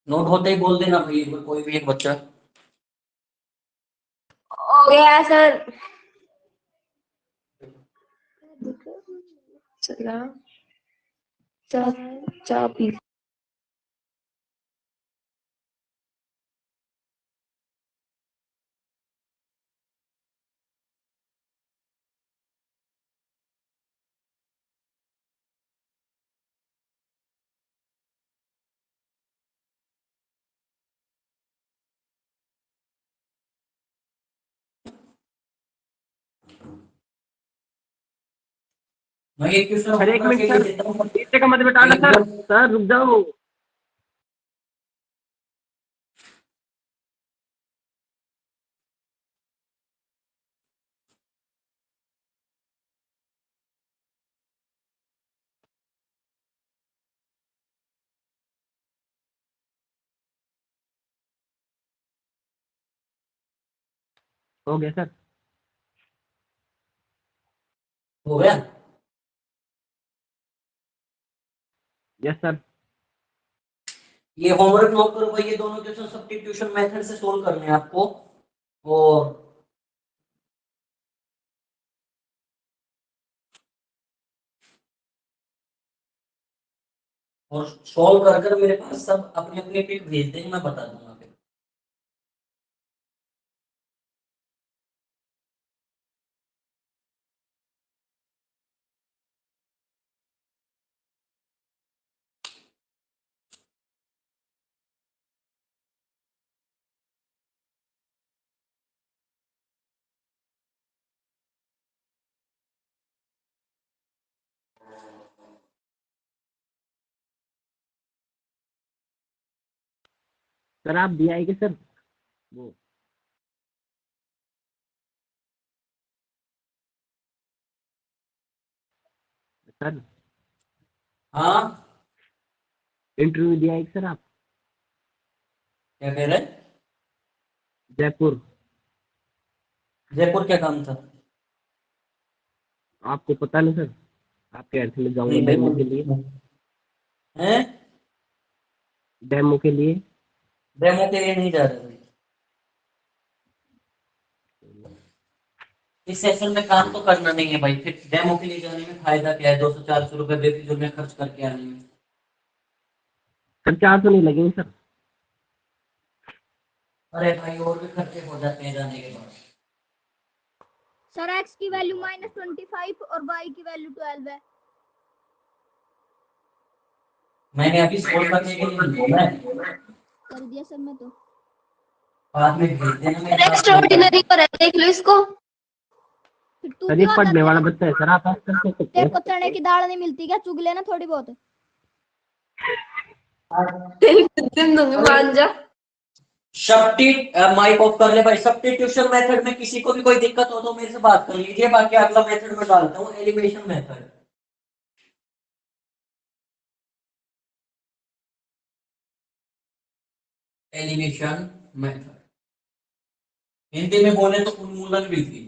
Note होते ही बोल देना भाई, कोई भी एक बच्चा। हो गया सर। चला चाय चाय पी। मैं एक क्वेश्चन सर एक मिनट सर, देता हूँ। इतने का मत बताना सर। सर रुक जाओ। हो गया सर। हो गया। Yes sir. ये होमवर्क नोट करो भाई, ये दोनों क्वेश्चन सब्स्टिट्यूशन मेथड से सोल्व करने हैं आपको। और सॉल्व कर कर मेरे पास सब अपने अपने पिक भेज देंगे, मैं बता दूंगा फिर। सर आप भी आएंगे सर वो। सर हाँ इंटरव्यू दिया है सर आप? क्या कह रहे हैं? जयपुर। जयपुर क्या काम था? आपको पता नहीं सर? आपके घर से ले जाऊंगा नहीं भाई, डेमो के लिए। हैं? डेमो के लिए। डेमो के लिए नहीं जा रहे भाई। इस सेशन में काम तो करना नहीं है भाई, फिर डेमो के लिए जाने में फायदा क्या है? 200-400 रुपए बेफिजुल में खर्च करके आने में। सर 400 नहीं लगेंगे सर। अरे भाई और भी खर्चे हो जाते हैं जाने के बाद। सर x की वैल्यू -25 और y की वैल्यू 12 है। मैंने अभी सोल्व करने के लिए नहीं बोला है, कर दिया सर मैं तो। बाद में भेज देना मेरे साथ। एक्स्ट्राऑर्डिनरी पर है, देख लो इसको। फिर तू सर भी ये होता पढ़ने वाला बच्चा है सर, आप ऐसे कर सकते तेरे हैं। को चने की दाल नहीं मिलती क्या? चुग लेना थोड़ी बहुत। दिन मान जा। माइक ऑफ कर ले भाई। सब्स्टिट्यूशन मेथड में किसी को भी कोई दिक्कत हो तो मेरे से बात कर लीजिए, बाकी अगला मेथड में डालता हूँ, elimination method. Elimination method Hindi में बोले तो उन्मूलन विधि।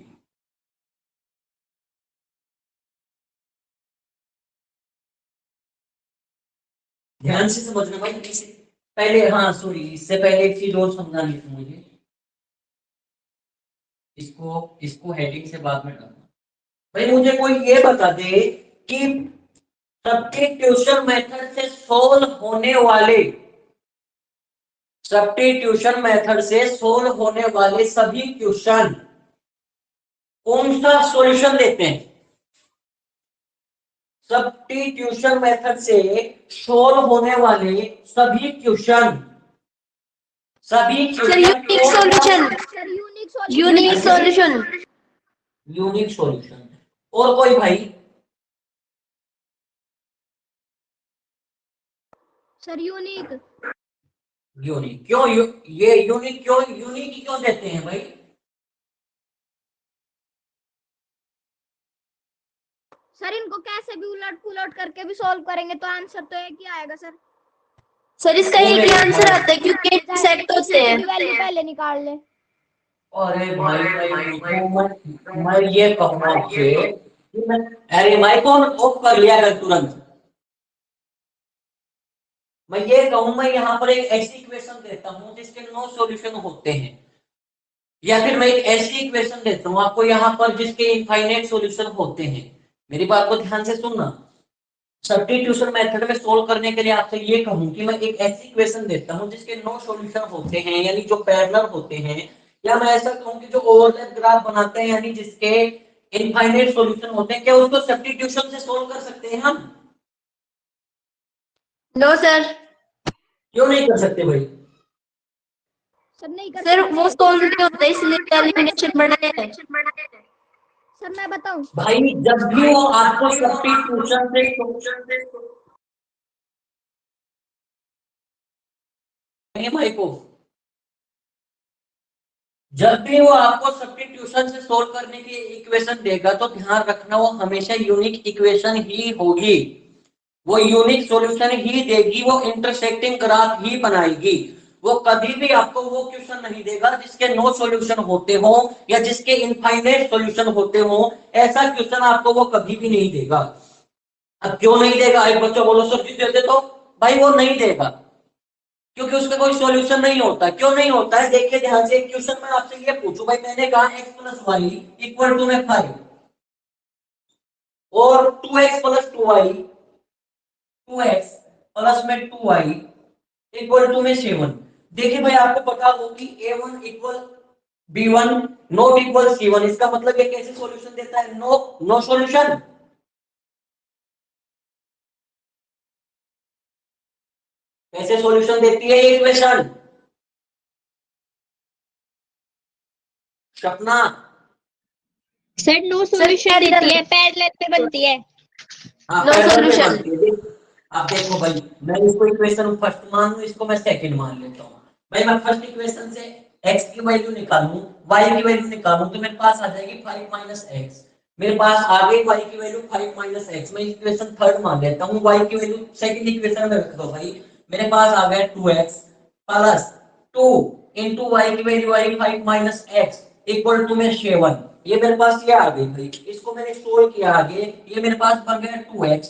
ध्यान से समझना भाई। इसे पहले, हाँ सॉरी, इससे पहले एक चीज और समझानी थी मुझे। इसको इसको हेडिंग से बाद में डालना भाई। मुझे कोई ये बता दे कि सब्स्टिट्यूशन मेथड से सोल्व होने वाले, सब्स्टिट्यूशन मेथड से सोल्व होने वाले सभी क्वेश्चन कौन सा सॉल्यूशन देते हैं? सब्स्टिट्यूशन मेथड से सोल्व होने वाले सभी क्वेश्चन, सभी unique solution. Unique solution. Unique solution. और कोई भाई? Sir unique. यूनिक क्यों? ये यूनिक क्यों, यूनिक क्यों देते हैं भाई? सर इनको कैसे भी उलट पुलट करके भी सॉल्व करेंगे तो आंसर तो एक ही आएगा सर। सर इसका एक ही आंसर आता है क्योंकि सेट होते हैं। वैल्यू पहले निकाल ले। अरे भाई मैं ये कहूंगा आपसे कि मैं, अरे माइक ऑन ऑफ कर लिया कर तुरंत। मैं ये कहूं, मैं यहाँ पर एक ऐसी इक्वेशन देता हूं जिसके 9 सॉल्यूशन होते हैं, या फिर मैं एक ऐसी इक्वेशन देता हूं आपको यहाँ पर जिसके इनफाइनाइट सॉल्यूशन होते हैं। मेरी बात को ध्यान से सुनना। सब्स्टिट्यूशन मेथड में सोल्व करने के लिए आपसे ये कहूं कि मैं एक ऐसी इक्वेशन देता हूं जिसके 9 सॉल्यूशन होते हैं, यानी जो पैरेलल होते हैं, या मैं ऐसा कहूं कि जो ओवरलैप ग्राफ बनाते हैं, यानी जिसके इनफाइनाइट सॉल्यूशन होते हैं, क्या उसको सब्स्टिट्यूशन से सोल्व कर सकते हैं हम? No sir. क्यों नहीं कर सकते भाई? सर नहीं कर सर, वो सोल्व नहीं होता इसलिए एलिमिनेशन बनाया है। सर मैं बताऊं भाई, जब भी वो आपको सब्स्टिट्यूशन से भाई को जब भी वो आपको सब्स्टिट्यूशन से सोल्व करने की इक्वेशन देगा तो ध्यान रखना वो हमेशा यूनिक इक्वेशन ही होगी, वो यूनिक सॉल्यूशन ही देगी, वो इंटरसेक्टिंग ग्राफ ही बनाएगी। वो कभी भी आपको वो क्वेश्चन नहीं देगा जिसके 9 सॉल्यूशन होते हो या जिसके इनफाइनाइट सॉल्यूशन होते हो। ऐसा क्वेश्चन आपको वो कभी भी नहीं देगा। अब क्यों नहीं देगा? एक बच्चा बोलो सर जी दे दे, तो भाई वो नहीं देगा क्योंकि उसका कोई सॉल्यूशन नहीं होता। क्यों नहीं होता है? देखिए ध्यान से, एक क्वेश्चन मैं आपसे ये पूछूं, भाई मैंने कहा x plus y equal to में 5 और 2x plus 2y 2x plus में 2y इक्वल टू में 7। देखिए भाई, आपको पता हो कि a1 equal b1 not equal c1, इसका मतलब ये कैसे सॉल्यूशन देता है? No solution. कैसे सॉल्यूशन देती है ये इक्वेशन? सपना सर नो सॉल्यूशन देती है, पैरेलल में बनती है। हाँ, नो पैरेलल में सॉल्यूशन। बनती है। आप देखो भाई, मैं इसको इक्वेशन फर्स्ट मान लूं, इसको मैं सेकंड मान लेता हूँ। भाई मैं फर्स्ट इक्वेशन से x की वैल्यू निकालूं, y की वैल्यू निकालूं, तो मेरे पास आ जाएगी 5 माइनस एक्स। मेरे पास आ गई y की वैल्यू 5 माइनस एक्स। मैं इक्वेशन थर्ड मान लेता हूँ, y की वैल्यू सेकंड इक्वेशन में रख दो भाई। मेरे पास आ गया 2x प्लस 2 इंटू वाई की वैल्यू आई 5 माइनस एक्स इक्वल टू में 7। ये मेरे पास ये आ गई भाई, इसको मैंने सोल्व किया आगे, ये मेरे पास बन गया 2x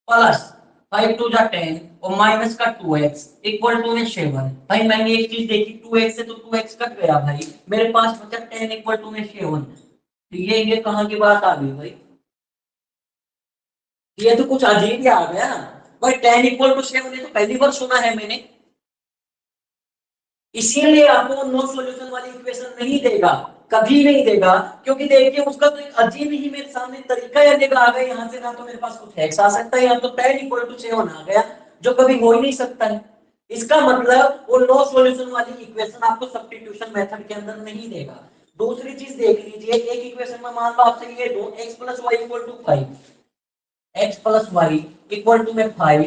प्लस 5 टू जा 10 और माइनस का 2x इक्वल टू में 7। भाई मैंने एक चीज देखी, 2x से तो 2x कट गया भाई, मेरे पास बचा 10 इक्वल टू में 7। तो ये कहां की बात आ गई भाई? ये तो कुछ अजीब ही आ गया भाई। 10 इक्वल टू 7 ये तो पहली बार सुना है मैंने। इसीलिए आपको नो सॉल्यूशन वाली इक्वेशन नहीं देगा, कभी नहीं देगा, क्योंकि देखिए उसका तो एक अजीब ही मेरे सामने तरीका या देगा आ गया यहाँ से, ना तो मेरे पास कुछ एक्स आ सकता है, या तो 10 इक्वल टू 7 आ गया, जो कभी हो ही नहीं सकता है। इसका मतलब वो नो सॉल्यूशन वाली इक्वेशन आपको सब्स्टिट्यूशन मेथड के अंदर नहीं देगा। दूसरी चीज देख लीजिए, एक इक्वेशन में मान लो आपसे ये दो x plus y equal to 5, x plus y equal to में 5,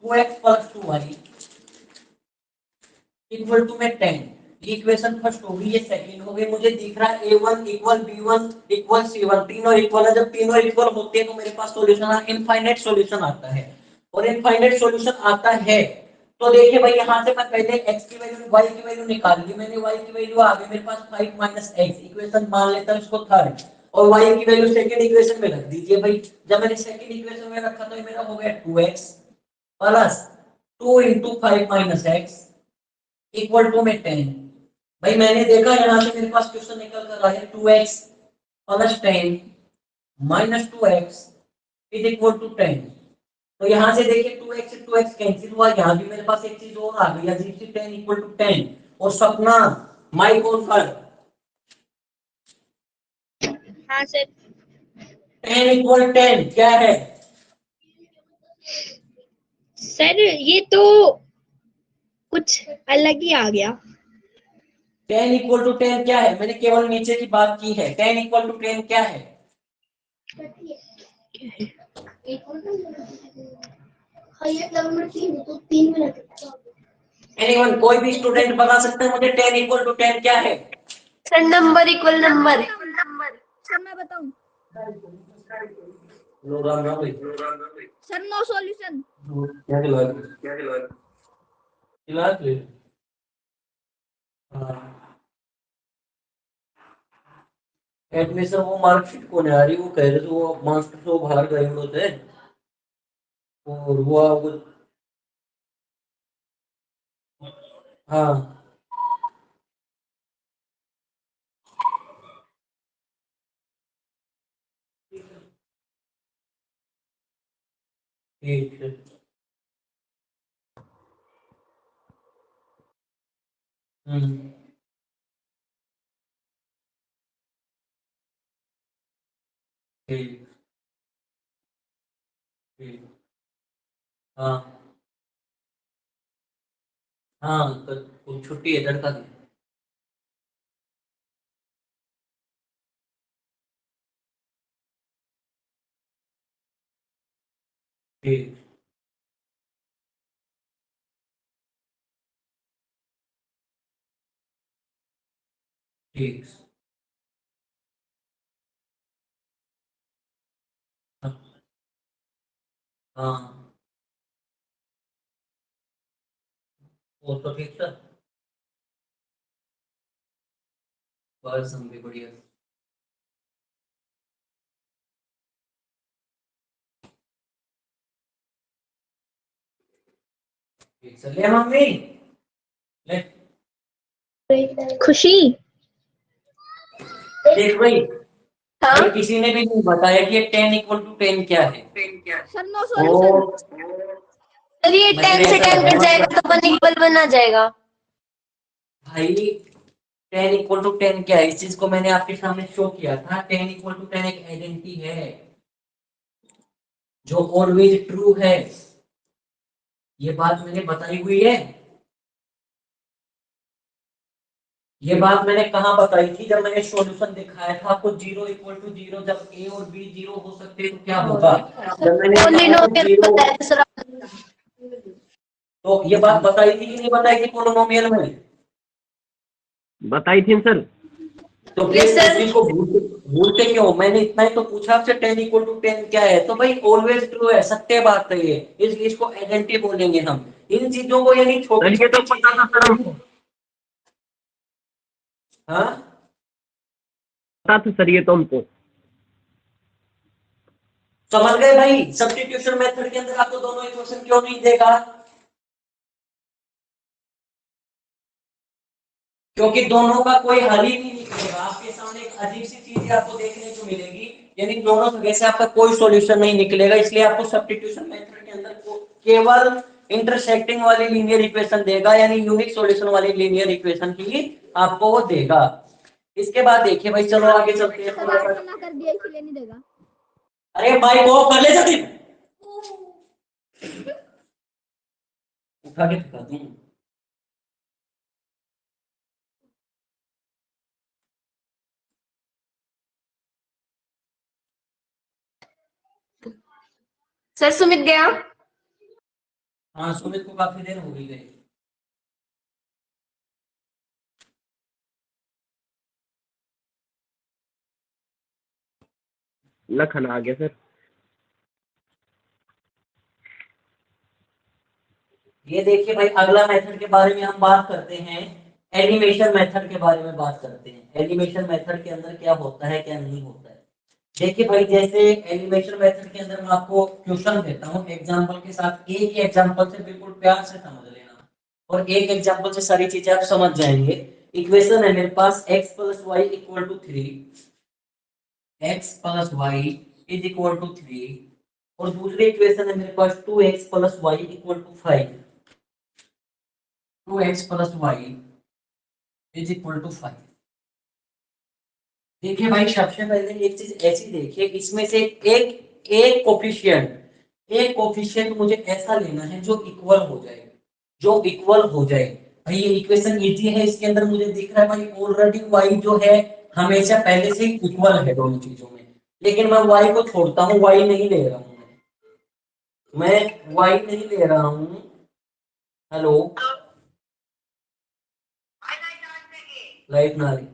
2x plus 2y equal to में 10। ये इक्वेशन फर्स्ट होगी, ये सेकंड होगी। मुझे दिख रहा है a1 equal b1 equal c1, तीनों इक्वल है। जब तीनों इक्वल होते हैं तो मेरे पास सॉल्यूशन इनफाइनाइट सॉल्यूशन आता है, और इनफाइनाइट सॉल्यूशन आता है तो देखिए भाई, यहाँ से मैं पहले x की वैल्यू y की वैल्यू निकाल ली मैंने, y की वैल्यू आ गई मेरे पास 5 माइनस एक्स, इक्वेशन मान लेता हूँ इसको थर्ड, और y की वैल्यू सेकंड इक्वेशन में रख दीजिए भाई। जब मैंने सेकंड इक्वेशन में रखा तो ये मेरा हो गया 2x plus 2 into 5 minus x equal to में 10। भाई मैंने देखा यहाँ से मेरे पास क्वेश्चन निकल कर रहा है 2x plus 10 minus 2x is equal to 10। तो यहाँ से देखिए 2x से 2x कैंसिल हुआ, यहाँ भी मेरे पास एक चीज और आ गई, अजीब सी 10 इक्वल टू 10। और सपना माइक ऑन कर। हाँ सर। 10 इक्वल 10 क्या है? सर ये तो कुछ अलग ही आ गया। 10 इक्वल टू 10 क्या है? मैंने केवल नीचे की बात की है। 10 इक्वल टू 10 क्या है? एनीवन, कोई भी स्टूडेंट बता सकता है मुझे 10 इक्वल टू 10 क्या है? Sir number equal number. Sir मैं बताऊं? Sir no solution. क्या खिला एडमिशन वो मार्कशीट को नहीं आ रही, वो कह रहे थे वो मास्टर तो बाहर गए होते और वो हाँ ठीक है। हम्म ठीक ठीक। हाँ हाँ तो छुट्टी है लड़का की। ठीक। ठीक। हाँ वो तो ठीक था। बस हम भी बढ़िया। ठीक चलिए मम्मी। ले खुशी। देख भाई, हाँ भाई किसी ने भी नहीं बताया कि 10 = 10 क्या है। Sir, no solution. तो सर ये मैं 10 फिर से ऐसा 10 कट बताऊंगा जाएगा तो 1 = 1 आ जाएगा। भाई 10 = 10 क्या है, इस चीज को मैंने आपके सामने शो किया था। 10 = 10 एक आइडेंटिटी है जो ऑलवेज ट्रू है। ये बात मैंने बताई हुई है। ये बात मैंने कहाँ बताई थी, जब मैंने सॉल्यूशन दिखाया था आपको। 0 = 0 जब ए और बी 0 हो सकते हैं तो क्या होगा। जब मैंने कहा था पॉलिनोमियल 0, बताया था सर तो ये बात बताई थी कि नहीं बताई थी पोलिनोमियल में। बताई थी सर। तो यस फिर सर। उसी को भूलते भूलते क्यों। मैंने इतना ही तो पूछा आपसे 10 = 10 क्या है, तो भाई ऑलवेज ट्रू है, सत्य बात है ये, इसलिए इसको आइडेंटिटी बोलेंगे हम। इन चीजों को, यानी छोटी सर ये तो छोटी पता था सर चीजें। हमको। हाँ पता था सर ये तो हमको। समझ गए भाई। सब्स्टिट्यूशन मेथड के अंदर आपको दोनों इक्वेशन क्यों नहीं देगा, क्योंकि दोनों का कोई हल ही नहीं निकलेगा। आपके सामने एक अजीब सी चीज आपको देखने को मिलेगी, यानी दोनों जगह से आपका कोई सॉल्यूशन नहीं निकलेगा। इसलिए आपको सब्स्टिट्यूशन मेथड के अंदर केवल इंटरसेक्टिंग वाली लीनियर इक्वेशन देगा, यानी यूनिक सॉल्यूशन वाली लीनियर इक्वेशन ही आपको वो देगा। इसके बाद देखिए भाई, चलो आगे चलते हैं थोड़ा सा। मना कर दिया इसलिए नहीं देगा। अरे भाई वो कर ले जल्दी, उठा के दिखा दूं। सर सुमित गया। हाँ सुमित को काफी देर हो गई गई। लखन आ गया सर। ये देखिए भाई, अगला मेथड के बारे में हम बात करते हैं। एनिमेशन मेथड के बारे में बात करते हैं। एनिमेशन मेथड के अंदर क्या होता है क्या नहीं होता है। देखिए भाई, जैसे एनिमेशन मेथड के अंदर मैं आपको क्वेश्चन देता हूँ एग्जांपल के साथ, एक ही एग्जांपल से बिल्कुल प्यार से समझ लेना, और एक एग्जांपल से सारी चीजें आप समझ जाएंगे। इक्वेशन है मेरे पास x + y = 3, x + y = 3, और दूसरी इक्वेशन है मेरे पास 2x + y = 5, 2x + y = 5। देखिए भाई, सबसे पहले एक चीज ऐसी देखिए, इसमें से एक एक कोफिशिएंट मुझे ऐसा लेना है जो इक्वल हो जाए, जो इक्वल हो जाए। भाई ये इक्वेशन इजी है, इसके अंदर मुझे दिख रहा है भाई ऑलरेडी y जो है हमेशा पहले से ही इक्वल है दोनों चीजों में। लेकिन मैं y को छोड़ता हूँ, y नहीं ले रहा हूँ, मैं y नहीं ले रहा हूँ। हेलो, लाइट ना आ रही।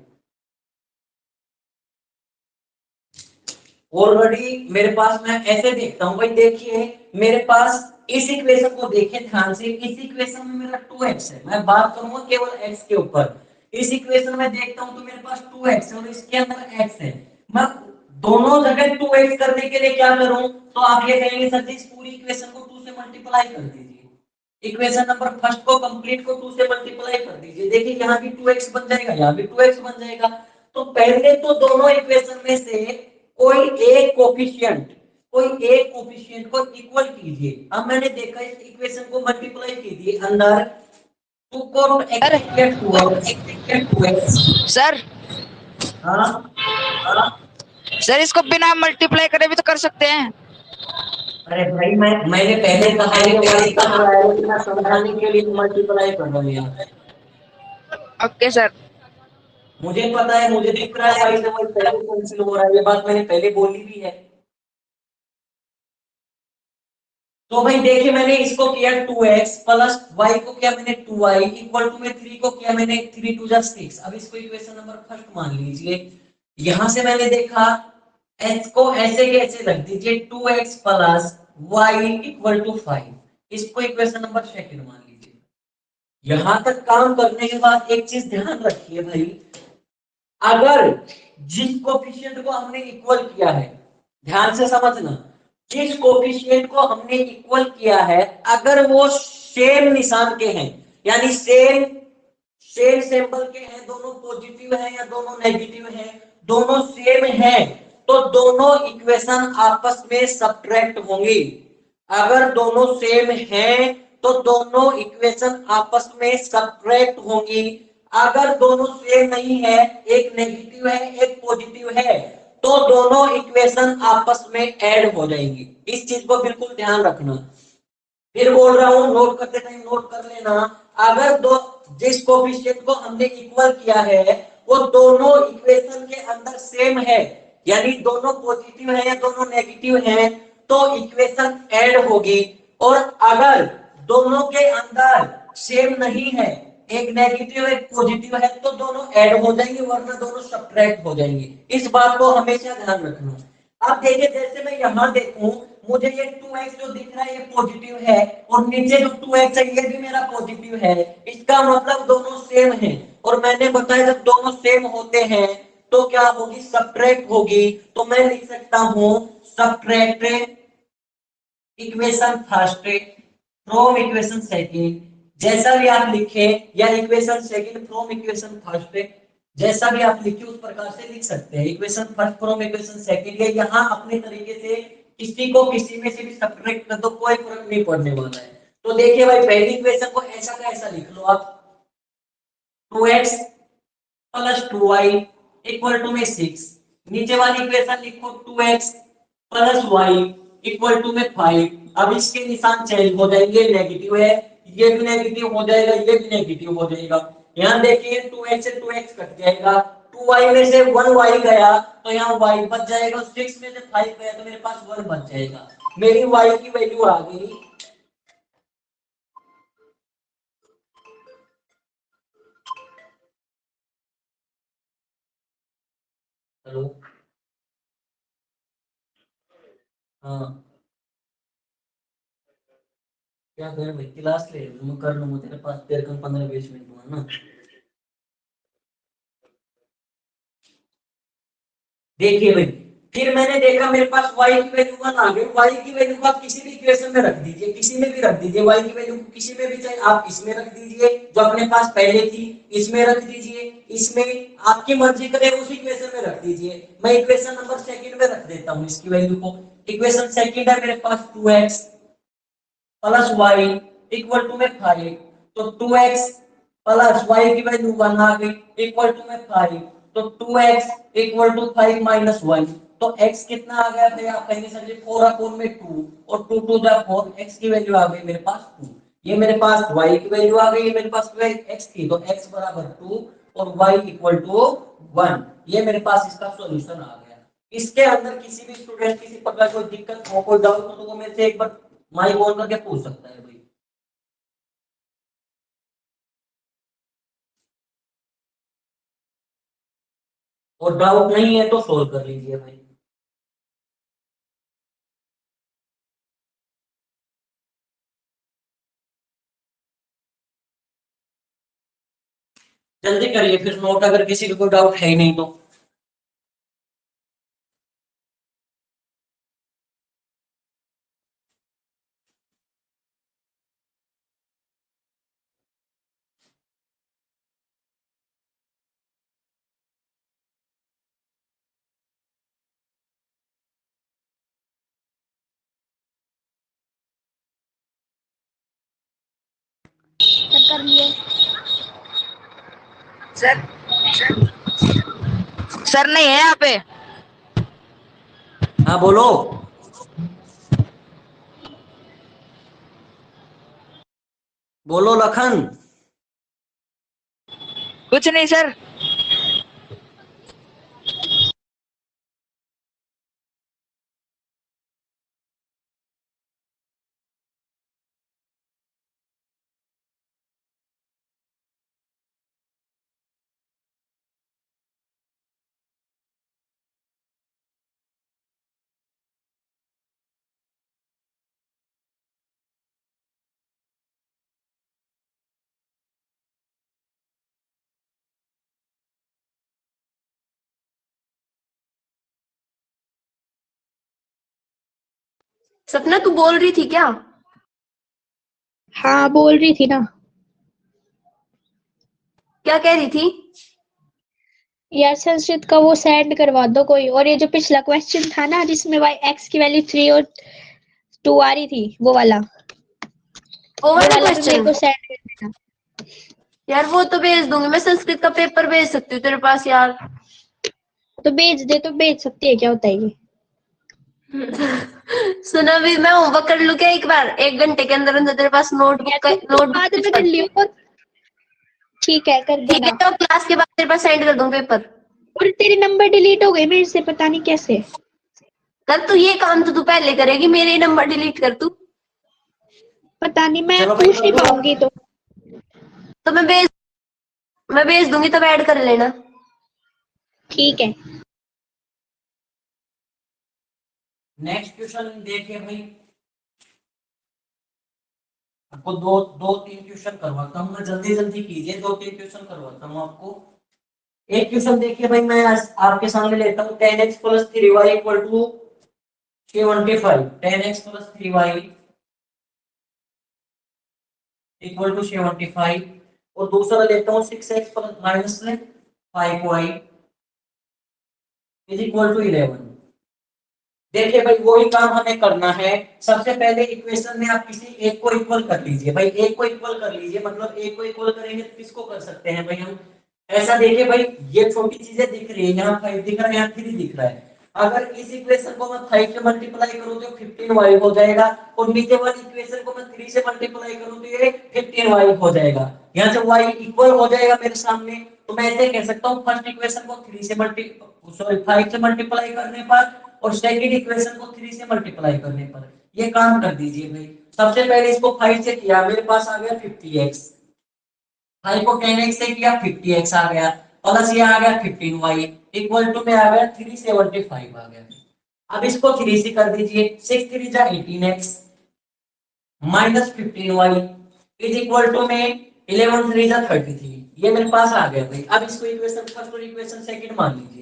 ऑलरेडी मेरे पास, मैं ऐसे देखता हूँ भाई, देखिए मेरे पास इस इक्वेशन को देखिए ध्यान से। इस इक्वेशन में मेरा 2x है, मैं बात करूंगा केवल x के ऊपर। इस इक्वेशन में देखता हूँ तो मेरे पास 2x है और इसके अंदर x है। मैं दोनों जगह 2x करने के लिए क्या करूं, तो आप ये कहेंगे सर जी इस पूरी इक्वेशन को 2 से मल्टीप्लाई कर दीजिए। इक्वेशन नंबर फर्स्ट को कंप्लीट को 2 से मल्टीप्लाई कर दीजिए, देखिए यहाँ भी 2x बन जाएगा, यहाँ भी 2x बन जाएगा। तो पहले तो दोनों इक्वेशन में से कोई एक कोफिशिएंट को इक्वल कीजिए। अब मैंने देखा इस इक्वेशन को मल्टीप्लाई कीजिए, अंदर 2 को x किया 2x। सर हाँ सर इसको बिना मल्टीप्लाई करे भी तो कर सकते हैं। अरे भाई मैंने पहले कहा ये मल्टीप्लाई हो रहा है, लेकिन मैं समझाने के लिए मल्टीप्लाई कर रहा हूँ यहाँ। Okay sir. मुझे पता है, मुझे दिख रहा है भाई से वही पहले कैंसिल हो रहा है, ये बात मैंने पहले बोली भी है। तो भाई देखिए मैंने इसको किया 2x प्लस y को किया मैंने 2y इक्वल टू में 3 को किया मैंने 3 2 6। अब इसको इक्वेशन नंबर फर्स्ट मान लीजिए। यहां से मैंने देखा x को ऐसे के ऐसे रख दीजिए 2x plus y equal to 5। इसको इक्वेशन नंबर सेकंड मान लीजिए। यहां तक काम करने के बाद एक चीज ध्यान रखिए भाई, अगर जिस कोफिशिएंट को हमने इक्वल किया है, ध्यान से समझना, जिस कोफिशिएंट को हमने इक्वल किया है अगर वो सेम निशान के हैं, यानी सेम सेम सिंबल के हैं, दोनों पॉजिटिव है या दोनों नेगेटिव है, दोनों सेम है, तो दोनों इक्वेशन आपस में सब्ट्रैक्ट होंगी। अगर दोनों सेम हैं तो दोनों इक्वेशन आपस में सब्ट्रैक्ट होंगी। अगर दोनों सेम नहीं है, एक नेगेटिव है एक पॉजिटिव है, तो दोनों इक्वेशन आपस में ऐड हो जाएंगी। इस चीज को बिल्कुल ध्यान रखना। फिर बोल रहा हूं, नोट करते टाइम नोट कर लेना। अगर दो जिस कोफिशिएंट को हमने इक्वल किया है वो दोनों इक्वेशन के अंदर सेम है, यानी दोनों पॉजिटिव है या दोनों नेगेटिव है, तो इक्वेशन ऐड होगी। और अगर दोनों के अंदर सेम नहीं है, एक नेगेटिव एक पॉजिटिव है, तो दोनों ऐड हो जाएंगे, वरना दोनों सब्ट्रैक्ट हो जाएंगे। इस बात को हमेशा ध्यान रखना। अब देखिए जैसे मैं यहां देखूं, मुझे ये 2x जो दिख रहा है ये पॉजिटिव है, और नीचे जो 2x है ये भी मेरा पॉजिटिव है, इसका मतलब दोनों सेम है। और मैंने बताया जब दोनों सेम होते हैं तो क्या होगी, सब्ट्रैक्ट होगी। तो मैं लिख सकता हूं subtract equation first from equation second, जैसा भी आप लिखे, या equation second from equation first, जैसा भी आप लिखे उस प्रकार से लिख सकते हैं। Equation first from equation second, या यहाँ अपने तरीके से किसी को किसी में से भी सब्ट्रैक्ट कर दो, कोई फर्क नहीं पड़ने वाला है। तो देखिए भाई पहली इक्वेशन को ऐसा का ऐसा लिख लो आप, 2x plus 2y equal to में 6। नीचे वाली इक्वेशन लिखो 2x plus y equal to में 5। अब इसके निशान चेंज हो जाएंगे, नेगेटिव है, ये भी नेगेटिव हो जाएगा, ये भी नेगेटिव हो जाएगा। यहाँ देखिए 2x से 2x कट जाएगा, 2y में से 1y गया तो यहाँ y बच जाएगा, 6 में से 5 गया तो मेरे पास 1 बच जाएगा। मेरी y की वैल्यू आ गई हेलो, हाँ क्या करें भाई, क्लास ले मैं कर लूंगा, तेरे पास तेरे कम 15-20 मिनट हुआ ना। देखिए भाई, फिर मैंने देखा मेरे पास y की वैल्यू 1 आ गई। y की वैल्यू को आप किसी भी इक्वेशन में रख दीजिए, किसी में भी रख दीजिए, y की वैल्यू को किसी में भी, चाहे आप इसमें रख दीजिए जो अपने पास पहले थी, इसमें रख दीजिए, इसमें आपकी मर्जी करे उस इक्वेशन में रख दीजिए। मैं इक्वेशन नंबर सेकंड में रख देता हूँ इसकी वैल्यू को। इक्वेशन सेकंड है मेरे पास 2x plus y equal to में 5। तो 2x प्लस y की वैल्यू 1 आ गई इक्वल टू में 5। तो 2x इक्वल टू 5 माइनस 1, तो x कितना आ गया भाई, आप कहेंगे सर जी 4 अपॉन में 2 और 2 टू द 4, x की वैल्यू आ गई मेरे पास 2। ये मेरे पास y की वैल्यू आ गई, मेरे पास x थी तो x बराबर 2 और y इक्वल टू 1। ये मेरे पास इसका सॉल्यूशन आ गया। इसके अंदर किसी भी स्टूडेंट किसी प्रकार कोई दिक्कत हो, कोई डाउट हो, तो वो मेरे से एक बार माइक ऑन करके पूछ सकता है भाई। और डाउट नहीं है तो सोल्व कर लीजिए भाई। जल्दी करिए फिर नोट, अगर किसी को कोई डाउट है ही नहीं तो। कर लिए। सर सर नहीं है यहाँ पे। हाँ बोलो। बोलो लखन। कुछ नहीं सर। सपना तू बोल रही थी क्या? हाँ बोल रही थी ना। क्या कह रही थी? यार संस्कृत का वो सेंड करवा दो कोई, और ये जो पिछला क्वेश्चन था ना जिसमें वाई एक्स की वैल्यू 3 और 2 आ रही थी, वो वाला वो वाला भी मेरे क्वेश्चन? को सेंड कर देना। यार वो तो भेज दूंगी मैं, संस्कृत का पेपर भेज सकती हूँ तेरे पास यार। तो भेज दे, तो भेज सकती है, क्या होता है ये। सुना भी, मैं होमवर्क कर लूँ क्या एक बार, 1 घंटे के अंदर अंदर तेरे पास या तो बाद में कर लियो, और ठीक है कर ठीक है, देना। तो क्लास के बाद तेरे पास सेंड कर दूँ पेपर। और तेरे नंबर डिलीट हो गए मेरे से, पता नहीं कैसे। कर तू ये काम, तो तू पहले करेगी, मेरे नंबर डिलीट कर तू। पता नहीं, मैं चलो भाई पूछ कर नहीं दूं? पाऊंगी तो। तो मैं भेज दूंगी, तब ऐड कर लेना। ठीक है। नेक्स्ट क्वेश्चन देखिए भाई, आपको दो दो तीन क्वेश्चन करवाता हूँ मैं, जल्दी जल्दी कीजिए, 2-3 क्वेश्चन करवाता हूँ आपको। एक क्वेश्चन देखिए भाई, मैं आपके सामने लेता हूँ 10x + 3y = 75। 10x + 3y = 75। और दूसरा लेता हूँ 6x + -5y = 11। देखिए भाई वही काम हमें करना है। सबसे पहले इक्वेशन में आप किसी एक को इक्वल कर लीजिए भाई, एक को इक्वल कर लीजिए, मतलब एक को इक्वल करेंगे तो किसको कर सकते हैं भाई हम। ऐसा देखिए भाई, ये छोटी चीजें दिख रही है, यहाँ 5 दिख रहा है, यहाँ 3 दिख रहा है। अगर इस इक्वेशन को मैं 5 से मल्टीप्लाई करूं तो 15y हो जाएगा, और नीचे वाली इक्वेशन को मैं 3 से मल्टीप्लाई करूं तो ये 15y हो जाएगा। यहाँ से y इक्वल हो जाएगा मेरे सामने। तो मैं ऐसे कह सकता हूँ, फर्स्ट इक्वेशन को 3 से 5 से मल्टीप्लाई करने पर, और सेकंड इक्वेशन को 3 से मल्टीप्लाई करने पर ये काम कर दीजिए भाई। सबसे पहले इसको 5 से किया, मेरे पास आ गया 50x। 5 को 10x से किया, 50x आ गया, प्लस ये आ गया 15y इक्वल टू में आ गया 375 आ गया। अब इसको 3 से कर दीजिए, 6 3 जा 18x minus 15y is equal to में 11 3 जा 33। ये मेरे पास आ गया भाई। अब इसको इक्वेशन फर्स्ट और इक्वेशन सेकंड मान लीजिए भाई।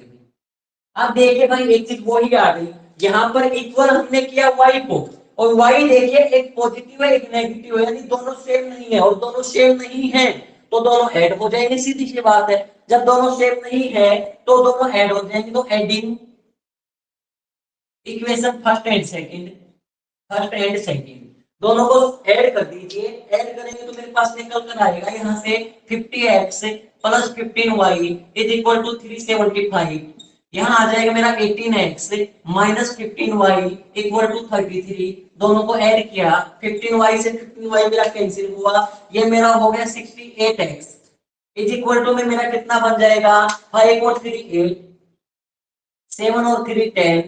अब देखिए भाई एक चीज वही आ गई, यहाँ पर इक्वल हमने किया y को, और y देखिए एक पॉजिटिव है एक नेगेटिव है, यानी दोनों सेम नहीं है, और दोनों सेम नहीं है तो दोनों ऐड हो जाएंगे, सीधी सी बात है। जब दोनों सेम नहीं है तो दोनों ऐड हो जाएंगे, तो adding equation first and second दोनों को ऐड कर दीजिए। ऐड करेंगे तो मेरे पास निकल कर आएगा यहाँ से 50x + 15y = 375। यहाँ आ जाएगा मेरा 18x - 15y = 33। दोनों को ऐड किया, 15y से 15y मेरा कैंसिल हुआ, ये मेरा हो गया 68x = में मेरा कितना बन जाएगा, 5 और 3 8, 7 और 3 10।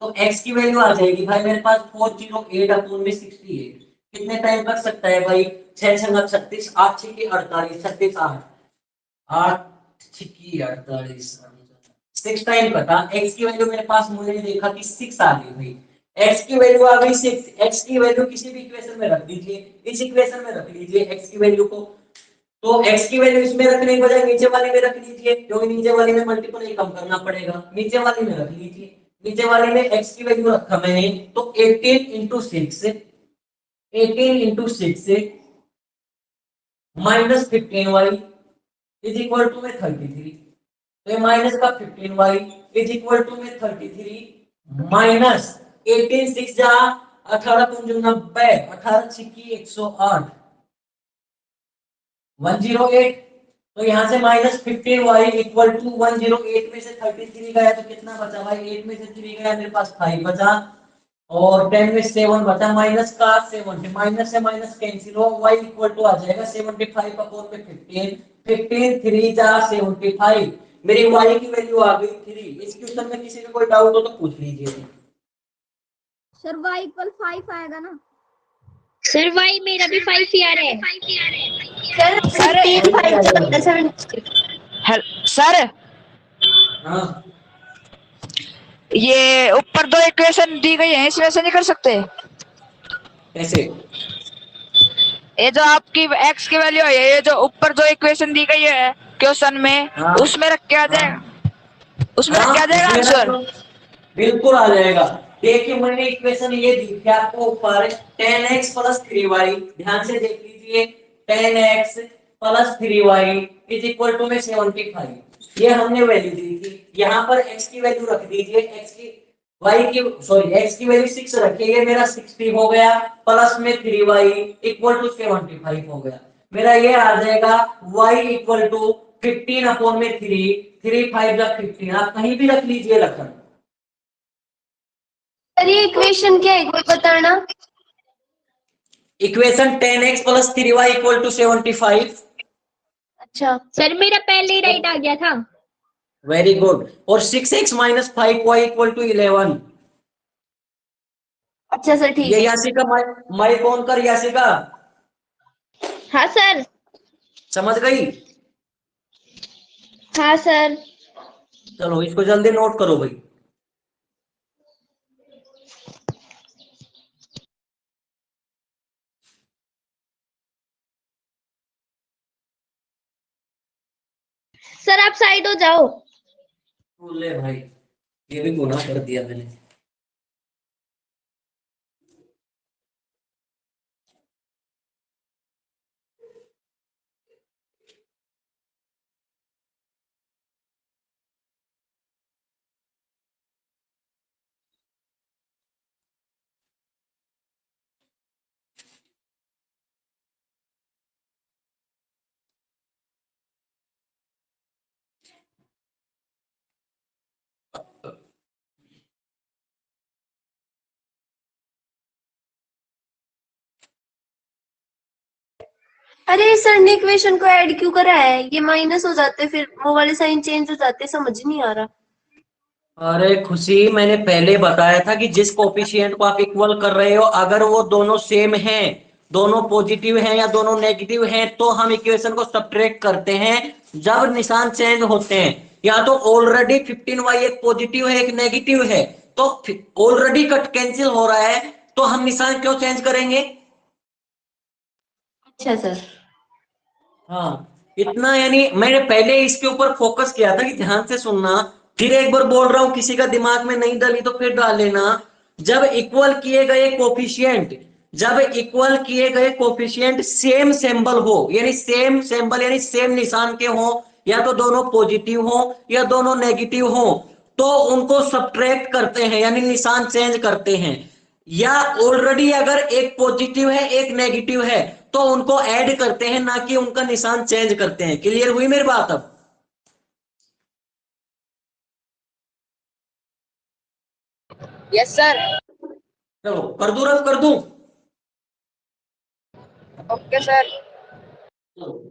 तो x की वैल्यू आ जाएगी भाई मेरे पास 408/68। कितने टाइम लग सकता है भाई, 6 से 36, 8 6 48, 36 8 8 6 48, 6 टाइम कटा। x की वैल्यू मेरे पास मुझे देखा कि 6 आ गई भाई, x की वैल्यू आ गई 6। x की वैल्यू किसी भी इक्वेशन में रख दीजिए, इस इक्वेशन में रख लीजिए x की वैल्यू को। तो x की वैल्यू इसमें रखने के बजाय नीचे वाले में रख लीजिए, क्योंकि नीचे वाले में मल्टीपल कम करना पड़ेगा, नीचे वाले में रख लीजिए। नीचे वाले में x की वैल्यू रखा मैंने, तो 18 × 6 माइनस 15y में 33। तो ये माइनस का 15y में 33 माइनस 18 6 जा 18 × 90, 18 6 108 108, तो यहाँ से -15y इक्वल टू 108 में से 33 गया तो कितना बचा भाई? 8 में से 3 गया, मेरे पास 5 बचा, और 10 में 7 बचा, माइनस का 70, माइनस से माइनस कैंसिल हो, y इक्वल टू आ जाएगा 75 अपॉन में 15, 15 3 जा 75, मेरी y की वैल्यू आ गई 3। इस क्वेश्चन में किसी को कोई डाउट हो तो पूछ लीजिए। सर y इक्वल 5 आएगा ना? सर वाई मेरा भी 5 ही आ रहा है। सर 75 सर हाँ ये ऊपर दो इक्वेशन दी गई है, इसमें से नहीं कर सकते? कैसे? ये जो आपकी x की वैल्यू है, ये जो ऊपर जो इक्वेशन दी गई है क्वेश्चन में, हाँ। उसमें रख के आ जाएगा, उसमें रख के आ जाएगा इसमें आंसर? बिल्कुल आ जाएगा। देखिए मैंने इक्वेशन ये दी थी आपको ऊपर, 10x प्लस 3y, ध्यान से देख लीजिए, 10x plus 3y is equal to में 75, ये हमने वैल्यू दी थी। यहाँ पर x की वैल्यू रख दीजिए, x की वैल्यू 6 रखिए, ये मेरा 60 हो गया, प्लस में 3y इक्वल टू 75 हो गया, मेरा ये आ जाएगा y इक्वल टू 15 अपॉन में 3 5 जा 15, आप कहीं भी रख लीजिए रकम। सर ये इक्वेशन क्या है, कोई बताना? Equation 10x plus 3y equal to 75। अच्छा सर मेरा पहले ही राइट आ गया था। Very good. और 6x minus 5y equal to 11। अच्छा सर ठीक ये है। यासिका माइक ऑन कर यासिका, हाँ सर। समझ गई? हाँ सर। चलो इसको जल्दी नोट करो भाई। सर आप साइड हो जाओ। बोले भाई, ये भी गुनाह कर दिया मैंने। अरे सर ने इक्वेशन को ऐड क्यों करा है? ये माइनस हो जाते, फिर वो वाले साइन चेंज हो जाते, समझ नहीं आ रहा। अरे खुशी, मैंने पहले बताया था कि जिस कोफिशिएंट को आप इक्वल कर रहे हो, अगर वो दोनों सेम हैं, दोनों पॉजिटिव हैं या दोनों नेगेटिव हैं, तो हम इक्वेशन को सब्ट्रैक्ट करते हैं जब निशान चेंज होते हैं। या तो ऑलरेडी 15y एक पॉजिटिव है एक नेगेटिव है, तो ऑलरेडी कट कैंसिल हो रहा है, तो हम निशान क्यों चेंज करेंगे? अच्छा सर। हाँ इतना, यानी मैंने पहले इसके ऊपर फोकस किया था कि ध्यान से सुनना, फिर एक बार बोल रहा हूं, किसी का दिमाग में नहीं डली तो फिर डाल लेना। जब इक्वल किए गए कोफिशिएंट सेम सिंबल हो, यानी सेम सिंबल यानी सेम निशान के हो, या तो दोनों पॉजिटिव हो या दोनों नेगेटिव हो, तो उनको सब्ट्रैक्ट करते हैं यानी निशान चेंज करते हैं। या ऑलरेडी अगर एक पॉजिटिव है एक नेगेटिव है, तो उनको ऐड करते हैं, ना कि उनका निशान चेंज करते हैं। क्लियर हुई मेरी बात? अब यस सर। चलो कर दूं, रफ कर दूं? Okay sir. चलो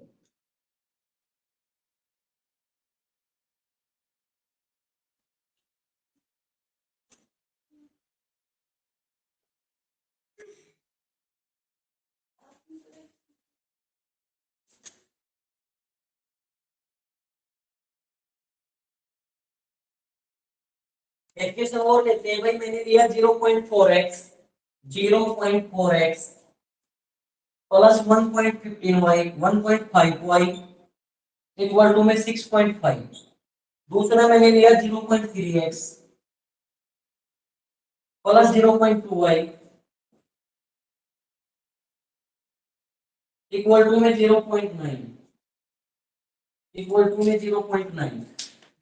एक क्वेश्चन और लेते हैं भाई। मैंने लिया 0.4x plus 1.15y 1.5y equal to में 6.5। दूसरा मैंने लिया 0.3x plus 0.2y equal to में 0.9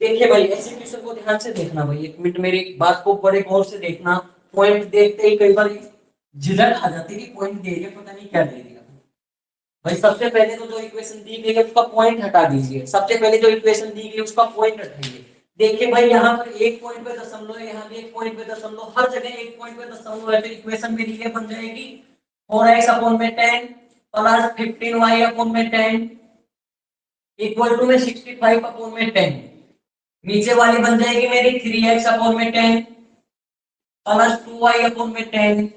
देखिए भाई, ऐसे क्वेश्चन को ध्यान से देखना भाई, एक मिनट मेरी बात को बड़े गौर से देखना। पॉइंट देखते ही कई बार झिझक आ जाती है कि पॉइंट दे रहे पता नहीं क्या दे दिया। भाई सबसे पहले तो जो इक्वेशन दी गई है उसका पॉइंट हटा दीजिए, सबसे पहले जो इक्वेशन दी गई है उसका पॉइंट हटाइए। देखिए भाई यहाँ पर एक पॉइंट पे दशमलव है, यहाँ भी एक पॉइंट पे दशमलव, हर जगह एक पॉइंट पे दशमलव है, तो इक्वेशन मेरी ये बन जाएगी 4x अपॉन में 10 प्लस 15y अपॉन में 10 इक्वल टू में 65 अपॉन में 10। नीचे वाली बन जाएगी मेरी 3x अपॉन में 10 प्लस 2y अपॉन में 10